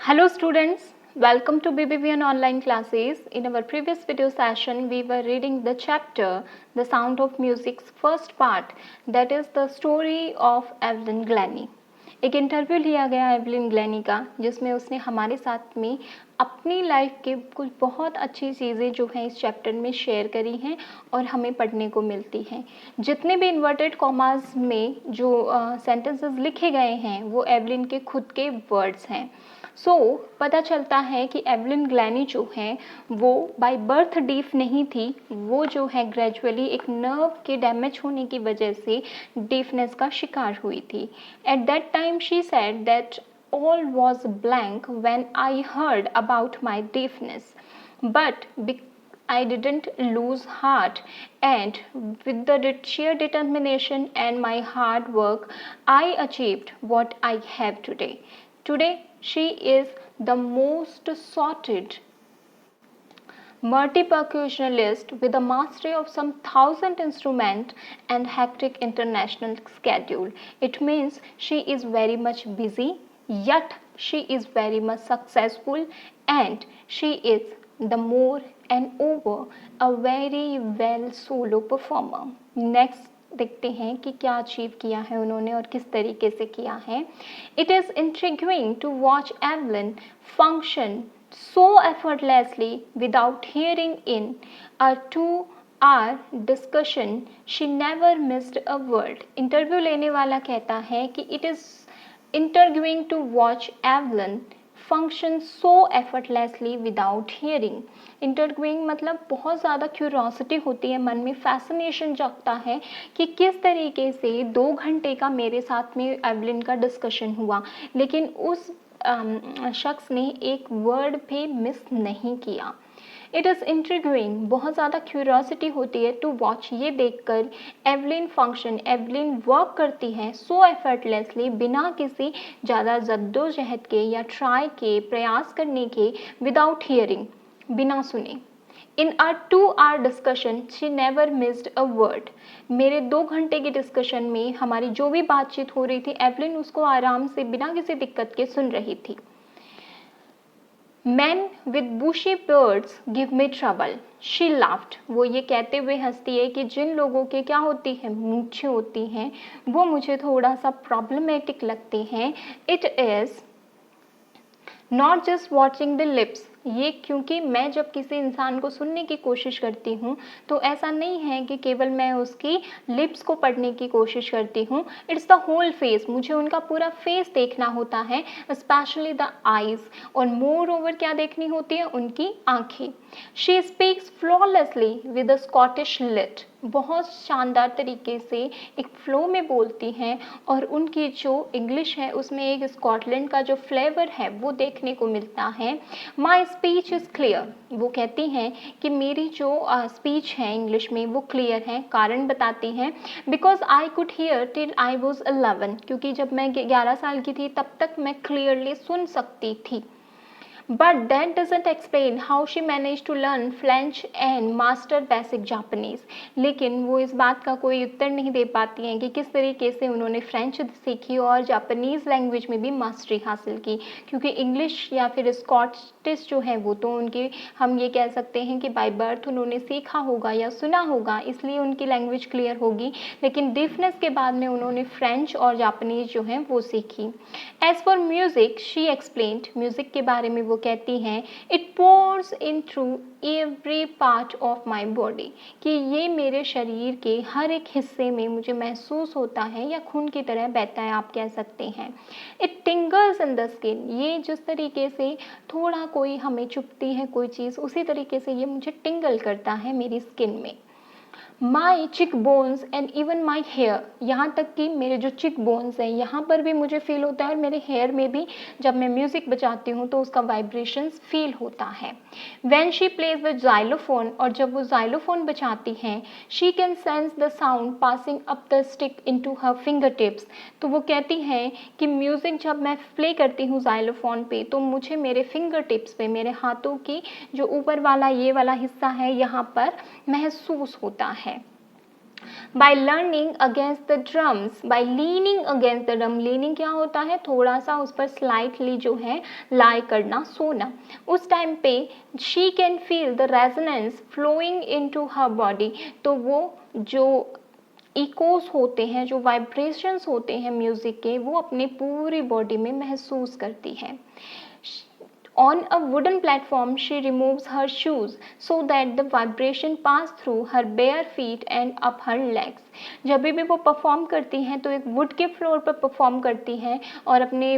Hello students, welcome to BBVN online classes. In our previous video session, we were reading the chapter The Sound of Music's first part, that is the story of Evelyn Glennie. एक interview लिया गया Evelyn ग्लैनी का, जिसमें उसने हमारे साथ में अपनी लाइफ के कुछ बहुत अच्छी चीज़ें जो हैं इस चैप्टर में शेयर करी हैं और हमें पढ़ने को मिलती हैं। जितने भी इन्वर्टेड कॉमास में जो सेंटेंसेस लिखे गए हैं वो एवलिन के खुद के वर्ड्स हैं। पता चलता है कि एवलिन ग्लैनी जो हैं वो बाय बर्थ डीफ नहीं थी, वो जो है ग्रेजुअली एक नर्व के डैमेज होने की वजह से डीफनेस का शिकार हुई थी। At that time she said that all was blank when I heard about my deafness, but I didn't lose heart, and with the sheer determination and my hard work, I achieved what I have today. Today, she is the most sorted multi-percussionist with a mastery of some 1,000 instruments and hectic international schedule. It means she is very much busy, yet she is very much successful, and she is the more and over a very well solo performer. Next देखते हैं कि क्या achieve किया है उन्होंने और किस तरीके से किया है. It is intriguing to watch Evelyn function so effortlessly without hearing. In a 2-hour discussion, she never missed a word. Interview लेने वाला कहता है कि it is intriguing to watch Evelyn function so effortlessly without hearing. Interviewing मतलब बहुत ज़्यादा curiosity होती है, मन में फैसिनेशन जगता है कि किस तरीके से 2 घंटे का मेरे साथ में एवलिन का डिस्कशन हुआ, लेकिन उस शख्स ने एक वर्ड भी मिस नहीं किया. इट इज़ इंट्रिग्यूइंग, बहुत ज़्यादा क्यूरियोसिटी होती है टू वॉच, ये देखकर एवलिन फंक्शन, एवलिन वर्क करती है सो एफर्टलेसली, बिना किसी ज़्यादा जद्दोजहद के या ट्राई के, प्रयास करने के, विदाउट हियरिंग, बिना सुने. इन अ 2-hour discussion she never missed a word. मेरे 2 घंटे की डिस्कशन में हमारी जो भी बातचीत हो रही थी, एवलिन उसको आराम से बिना किसी दिक्कत के सुन रही थी. Men with bushy beards give me trouble. She laughed. वो ये कहते हुए हंसती है कि जिन लोगों के क्या होती है, मूंछें होती हैं, वो मुझे थोड़ा सा प्रॉब्लमेटिक लगते हैं. It is not just watching the lips. ये क्योंकि मैं जब किसी इंसान को सुनने की कोशिश करती हूँ तो ऐसा नहीं है कि केवल मैं उसकी लिप्स को पढ़ने की कोशिश करती हूँ. इट्स द होल फेस, मुझे उनका पूरा फेस देखना होता है, स्पेशली द आईज, और मोर ओवर क्या देखनी होती है, उनकी आंखें. She speaks flawlessly with a Scottish lilt. बहुत शानदार तरीके से एक फ्लो में बोलती हैं और उनकी जो इंग्लिश है उसमें एक स्कॉटलैंड का जो फ्लेवर है वो देखने को मिलता है. My speech is clear. वो कहती हैं कि मेरी जो स्पीच है इंग्लिश में वो क्लियर है. कारण बताती हैं, because I could hear till I was 11. क्योंकि जब मैं 11 साल की थी तब तक मैं क्लियरली सुन सकती थी. But that doesn't explain how she managed to learn French and master basic Japanese. लेकिन वो इस बात का कोई उत्तर नहीं दे पाती हैं कि किस तरीके से उन्होंने फ्रेंच सीखी और जापानीज़ लैंग्वेज में भी मास्टरी हासिल की. क्योंकि इंग्लिश या फिर स्कॉटिश जो है वो तो उनकी, हम ये कह सकते हैं कि बाय बर्थ उन्होंने सीखा होगा या सुना होगा, इसलिए उनकी लैंग्वेज क्लियर होगी. लेकिन डिफनेस के बाद में उन्होंने फ्रेंच और जापानीज़ जो हैं वो सीखी. As for music she explained. Music के बारे में वो कहती हैं, it pours in through every part of my body, कि ये मेरे शरीर के हर एक हिस्से में मुझे महसूस होता है या खून की तरह बहता है, आप कह सकते हैं. It टिंगल्स in the skin. ये जिस तरीके से थोड़ा कोई हमें चुभती है कोई चीज़, उसी तरीके से ये मुझे टिंगल करता है मेरी स्किन में. My cheekbones and even my hair. यहाँ तक कि मेरे जो चिक बोन्स हैं यहाँ पर भी मुझे फील होता है और मेरे हेयर में भी जब मैं म्यूज़िक बजाती हूँ तो उसका वाइब्रेशंस फील होता है. When she plays with xylophone, और जब वो जाइलोफोन बजाती हैं, she can sense the sound passing up the stick into her finger tips. तो वो कहती हैं कि म्यूज़िक जब मैं प्ले करती हूँ जाइलोफोन पे तो मुझे मेरे फिंगर टिप्स पे, मेरे हाथों की जो ऊपर वाला ये वाला हिस्सा है यहाँ पर महसूस होता है. By learning against the drums, by leaning against the drum, leaning क्या होता है, थोड़ा सा उस पर स्लाइटली जो है लाई करना, सोना। उस टाइम पे she can feel the resonance flowing into her body, तो वो जो इकोस होते हैं, जो वाइब्रेशंस होते हैं म्यूजिक के, वो अपने पूरी बॉडी में महसूस करती है। On a wooden platform, she removes her shoes so that the vibration pass through her bare feet and up her legs. जब भी वो परफॉर्म करती हैं तो एक वुड के फ्लोर पर परफॉर्म करती हैं और अपने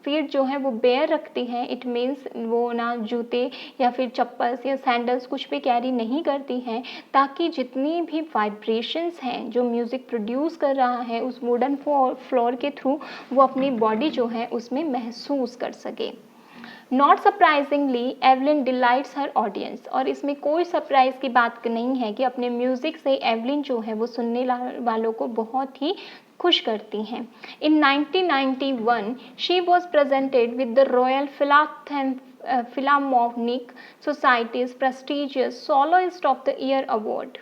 फीट जो हैं वो बेयर रखती हैं। इट मीन्स वो ना जूते या फिर चप्पल्स या सैंडल्स कुछ भी कैरी नहीं करती हैं, ताकि जितनी भी वाइब्रेशंस हैं जो म्यूज़िक प्रोड्यूस कर रहा है उस वुडन फ्लोर के थ्रू, वो अपनी बॉडी जो है उसमें महसूस कर सके। Not surprisingly Evelyn delights her audience, और इसमें कोई सरप्राइज की बात नहीं है कि अपने म्यूज़िक से एवलिन जो है वो सुनने वालों को बहुत ही खुश करती हैं। In 1991 she was presented with the Royal Philharmonic Society's prestigious soloist of the year award.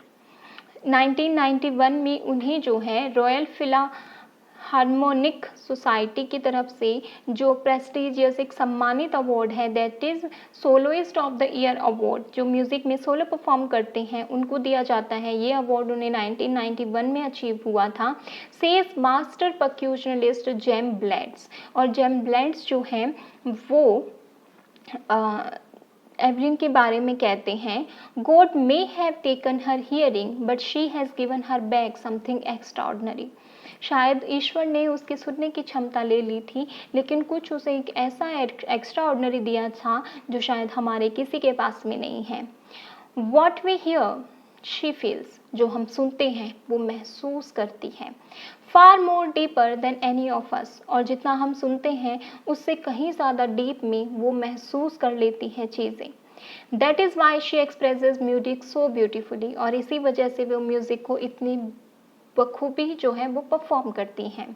1991 में उन्हें जो है रॉयल हार्मोनिक सोसाइटी की तरफ से जो प्रेस्टिजियस एक सम्मानित अवार्ड है, that is soloist of the year award, जो म्यूज़िक में सोलो परफॉर्म करते हैं उनको दिया जाता है। ये अवार्ड उन्हें 1991 में अचीव हुआ था। सेज मास्टर परक्यूशनलिस्ट जेम ब्लेड्स, और जेम ब्लेड्स जो हैं वो एवलिन के बारे में कहते हैं, God may have taken her hearing but she has given her back something extraordinary. शायद ईश्वर ने उसके सुनने की क्षमता ले ली थी, लेकिन कुछ उसे एक ऐसा एक्स्ट्रा ऑर्डिनरी दिया था जो शायद हमारे किसी के पास में नहीं है। What we hear she feels, जो हम सुनते हैं वो महसूस करती है। Far more deeper than any of us, और जितना हम सुनते हैं उससे कहीं ज़्यादा डीप में वो महसूस कर लेती हैं चीज़ें। That is why she expresses music so beautifully, और इसी वजह से वो म्यूज़िक को इतनी बखूबी जो है वो परफॉर्म करती हैं।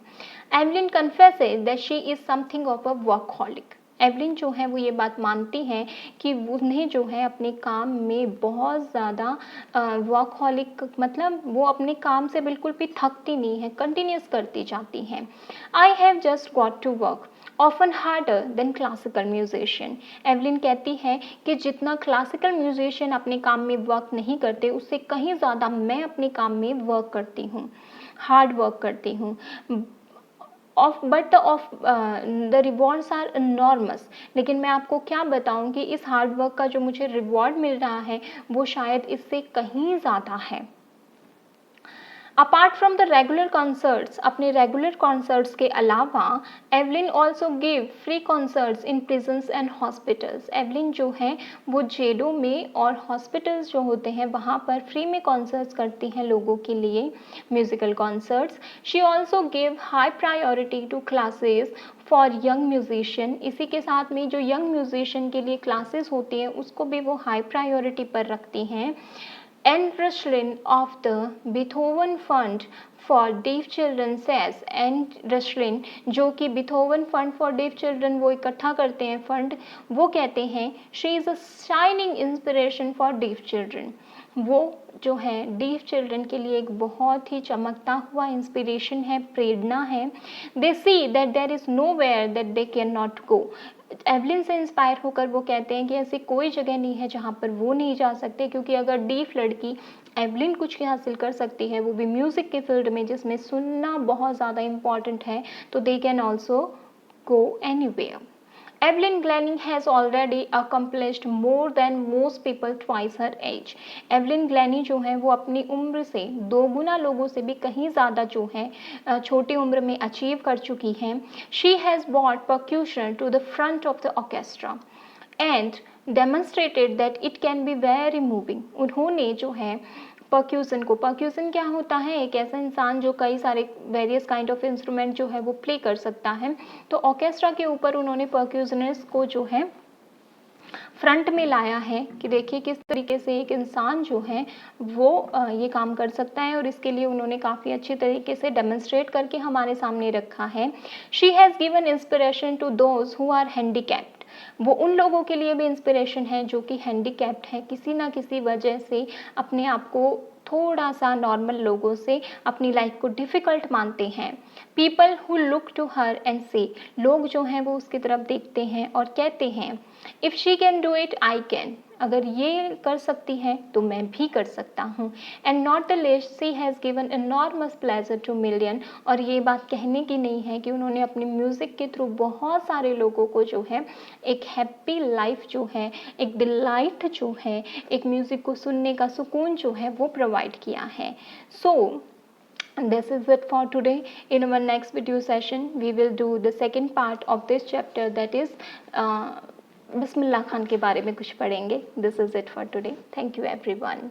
Evelyn confesses that she is something of a workaholic. Evelyn जो है वो ये बात मानती हैं कि उन्हें जो है अपने काम में बहुत ज़्यादा वर्कहॉलिक, मतलब वो अपने काम से बिल्कुल भी थकती नहीं है, कंटिन्यूस करती जाती हैं। I have just got to work often harder than classical musician. Evelyn कहती है कि जितना क्लासिकल म्यूजिशियन अपने काम में वर्क नहीं करते, उससे कहीं ज़्यादा मैं अपने काम में वर्क करती हूँ, हार्ड वर्क करती हूँ। द रिवॉर्ड्स आर इनॉर्मस, लेकिन मैं आपको क्या बताऊँ कि इस हार्ड वर्क का जो मुझे रिवॉर्ड मिल रहा है वो शायद इससे कहीं ज़्यादा है। Apart from the regular concerts, अपने रेगुलर कॉन्सर्ट्स के अलावा Evelyn also give free concerts in prisons and hospitals. Evelyn जो है वो जेलों में और हॉस्पिटल्स जो होते हैं वहाँ पर फ्री में कॉन्सर्ट्स करती हैं लोगों के लिए, musical concerts. She also give high priority to classes for young musician. इसी के साथ में जो यंग म्यूजिशियन के लिए क्लासेस होती हैं उसको भी वो हाई प्रायोरिटी पर रखती हैं। And Rushlin of the Beethoven Fund for def Children says, and Rushlin जो कि Beethoven Fund for def children वो इकट्ठा करते हैं फंड, वो कहते हैं she is a shining inspiration for def children. वो जो है डीफ चिल्ड्रन के लिए एक बहुत ही चमकता हुआ इंस्पिरेशन है, प्रेरणा है। They see that there is nowhere that they can not go. Evelyn से इंस्पायर होकर वो कहते हैं कि ऐसी कोई जगह नहीं है जहाँ पर वो नहीं जा सकते, क्योंकि अगर डीफ लड़की एवलिन कुछ हासिल कर सकती है, वो भी म्यूज़िक के फील्ड में जिसमें सुनना बहुत ज़्यादा इम्पॉर्टेंट है, तो they can also go anywhere. Evelyn Glennie has already accomplished more than most people twice her age. Evelyn Glennie जो है वो अपनी उम्र से दोगुना लोगों से भी कहीं ज़्यादा जो है छोटी उम्र में अचीव कर चुकी हैं। She has brought percussion to the front of the orchestra and demonstrated that it can be very moving. उन्होंने जो है पर्क्यूसन को, पर्क्यूसन क्या होता है, एक ऐसा इंसान जो कई सारे वेरियस काइंड ऑफ इंस्ट्रूमेंट जो है वो प्ले कर सकता है, तो ऑर्केस्ट्रा के ऊपर उन्होंने पर्क्यूशनिस्ट को जो है फ्रंट में लाया है कि देखिए किस तरीके से एक इंसान जो है वो ये काम कर सकता है, और इसके लिए उन्होंने काफ़ी अच्छी तरीके से डेमोन्स्ट्रेट करके हमारे सामने रखा है। She has given inspiration to those who are handicapped. वो उन लोगों के लिए भी इंस्पिरेशन है जो कि हैंडीकैप्ड है, किसी ना किसी वजह से अपने आप को थोड़ा सा नॉर्मल लोगों से अपनी लाइफ को डिफ़िकल्ट मानते हैं। People who look to her and say, लोग जो हैं वो उसकी तरफ देखते हैं और कहते हैं if she can do it I can, अगर ये कर सकती है तो मैं भी कर सकता हूँ। And not the less she has given enormous pleasure two million, और ये बात कहने की नहीं है कि उन्होंने अपनी म्यूज़िक के थ्रू बहुत सारे लोगों को जो है एक हैप्पी लाइफ जो है, एक डिलाइट जो है, एक म्यूज़िक को सुनने का सुकून जो है वो प्रोवाइड किया है। सो this is it for today. In our next video session we will do the second part of this chapter, that is Bismillah Khan के बारे में कुछ पढ़ेंगे. This is it for today. Thank you everyone.